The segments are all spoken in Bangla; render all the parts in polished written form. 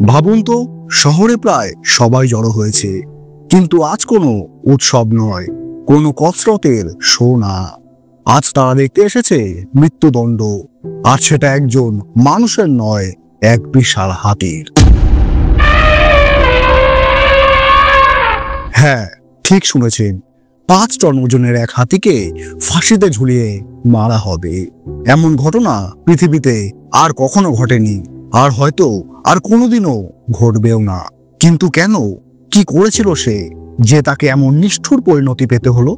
ভাবুন তো, শহরে প্রায় সবাই জড়ো হয়েছে, কিন্তু আজ কোনো উৎসব নয়, কোনো কসরতের শো না। আজ তারা দেখতে এসেছে মৃত্যুদণ্ড, আর সেটা একজন মানুষের নয়, এক বিশাল হাতির। হ্যাঁ, ঠিক শুনেছেন, 5 টন ওজনের এক হাতিকে ফাঁসিতে ঝুলিয়ে মারা হবে। এমন ঘটনা পৃথিবীতে আর কখনো ঘটেনি, আর হয়তো আর কোনোদিনও ঘটবেও না। কিন্তু কেন, কি করেছিল সে যে তাকে এমন নিষ্ঠুর পরিণতি পেতে হলো?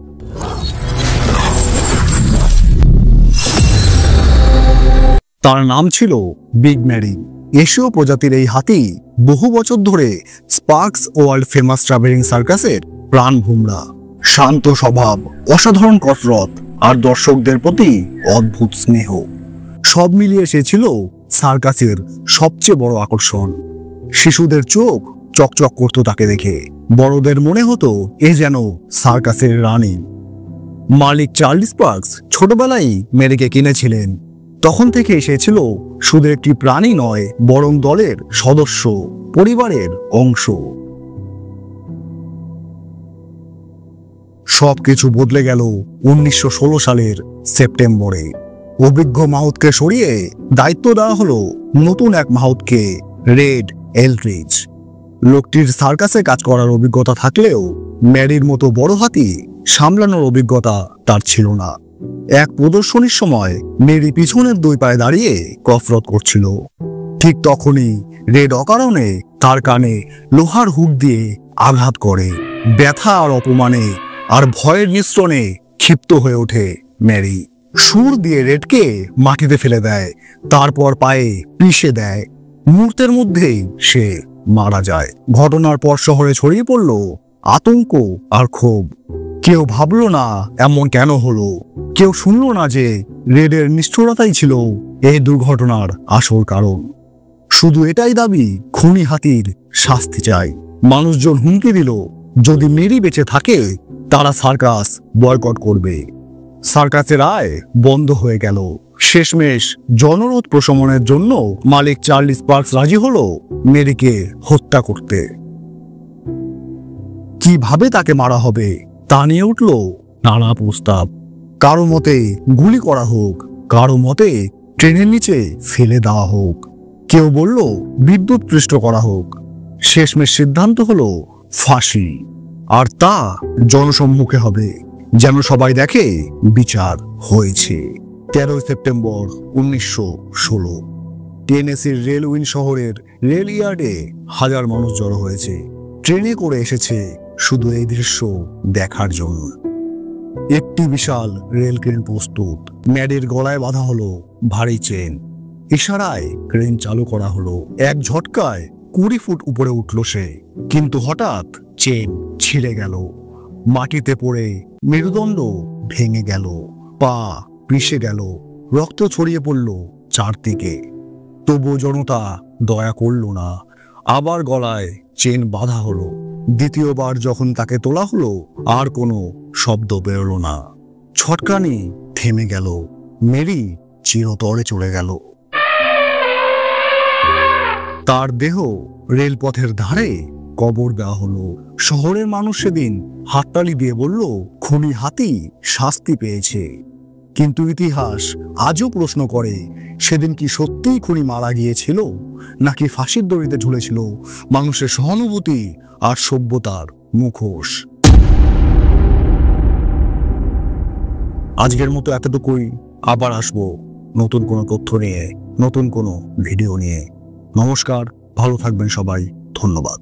তার নাম ছিল বিগ ম্যারি। এশীয় প্রজাতির এই হাতি বহু বছর ধরে স্পার্কস ওয়ার্ল্ড ফেমাস ট্রাভেলিং সার্কাসের প্রাণভোমরা। শান্ত স্বভাব, অসাধারণ কসরত আর দর্শকদের প্রতি অদ্ভুত স্নেহ, সব মিলিয়ে সে ছিল সার্কাসের সবচেয়ে বড় আকর্ষণ। শিশুদের চোখ চকচক করতো তাকে দেখে, বড়দের মনে হতো এ যেন সার্কাসের রানী। মালিক চার্লি স্পার্কস ছোটবেলায় মেরিকে কিনেছিলেন। তখন থেকে সে ছিল শুধু একটি প্রাণী নয়, বরং দলের সদস্য, পরিবারের অংশ। সবকিছু বদলে গেল 1916 সালের সেপ্টেম্বরে। অভিজ্ঞ মাহুতকে সরিয়ে দায়িত্ব দেওয়া হলো নতুন এক মাহুতকে, রেড এলড্রিচ। লোকটির সার্কাসে কাজ করার অভিজ্ঞতা থাকলেও ম্যারির মতো বড় হাতি সামলানোর অভিজ্ঞতা তার ছিল না। এক প্রদর্শনীর সময় মেরি পিছনের 2 পায়ে দাঁড়িয়ে কসরত করছিল। ঠিক তখনই রেড অকারণে তার কানে লোহার হুক দিয়ে আঘাত করে। ব্যথা আর অপমানে আর ভয়ের মিশ্রণে ক্ষিপ্ত হয়ে ওঠে ম্যারি। সুর দিয়ে রেডকে মাটিতে ফেলে দেয়, তারপর পায়ে পিষে দেয়। মুহূর্তের মধ্যেই সে মারা যায়। ঘটনার পর শহরে ছড়িয়ে পড়ল আতঙ্ক আর ক্ষোভ। কেউ ভাবলো না এমন কেন হলো, কেউ শুনলো না যে রেডের নিষ্ঠুরতাই ছিল এই দুর্ঘটনার আসল কারণ। শুধু এটাই দাবি, খুনি হাতির শাস্তি চাই। মানুষজন হুমকি দিল যদি মেরি বেঁচে থাকে তারা সার্কাস বয়কট করবে। সার্কাসের আয় বন্ধ হয়ে গেল। শেষমেশ জনরোধ প্রশমনের জন্য মালিক চার্লি স্পার্কস রাজি হলো মেরিকে হত্যা করতে। কিভাবে তাকে মারা হবে তা নিয়ে উঠল নানা প্রস্তাব। কারো মতে গুলি করা হোক, কারো মতে ট্রেনের নিচে ফেলে দেওয়া হোক, কেউ বলল বিদ্যুৎ পৃষ্ঠ করা হোক। শেষমেশ সিদ্ধান্ত হলো ফাঁসি, আর তা জনসম্মুখে হবে, যেন সবাই দেখে বিচার হয়েছে। 13 সেপ্টেম্বর 1916 টেনেসির রেলউইন শহরের রেল ইয়ার্ডে হাজার মানুষ জড়ো হয়েছে। ট্রেনে করে এসেছে শুধু এই দৃশ্য দেখার জন্য। একটি বিশাল রেল ক্রেন প্রস্তুত। ম্যারির গলায় বাঁধা হলো ভারী চেন। ইশারায় ক্রেন চালু করা হলো। এক ঝটকায় 20 ফুট উপরে উঠল সে, কিন্তু হঠাৎ চেন ছিঁড়ে গেল। মাটিতে পড়ে মেরুদণ্ড ভেঙে গেল, পা পিষে গেল, রক্ত ছড়িয়ে পড়ল চারদিকে। তবু জনতা দয়া করল না। আবার গলায় চেন বাঁধা হলো। দ্বিতীয়বার যখন তাকে তোলা হলো, আর কোনো শব্দ বেরোলো না। ছটকানি থেমে গেল। মেরি চিরতরে চলে গেল। তার দেহ রেলপথের ধারে কবর দেওয়া হলো। শহরের মানুষ সেদিন হাততালি দিয়ে বলল, খুনি হাতি শাস্তি পেয়েছে। কিন্তু ইতিহাস আজও প্রশ্ন করে, সেদিন কি সত্যিই খুনি মারা গিয়েছিল, নাকি ফাঁসির দড়িতে ঝুলেছিল মানুষের সহানুভূতি আর সভ্যতার মুখোশ? আজকের মতো এতটুকুই। আবার আসবো নতুন কোনো তথ্য নিয়ে, নতুন কোনো ভিডিও নিয়ে। নমস্কার, ভালো থাকবেন সবাই। ধন্যবাদ।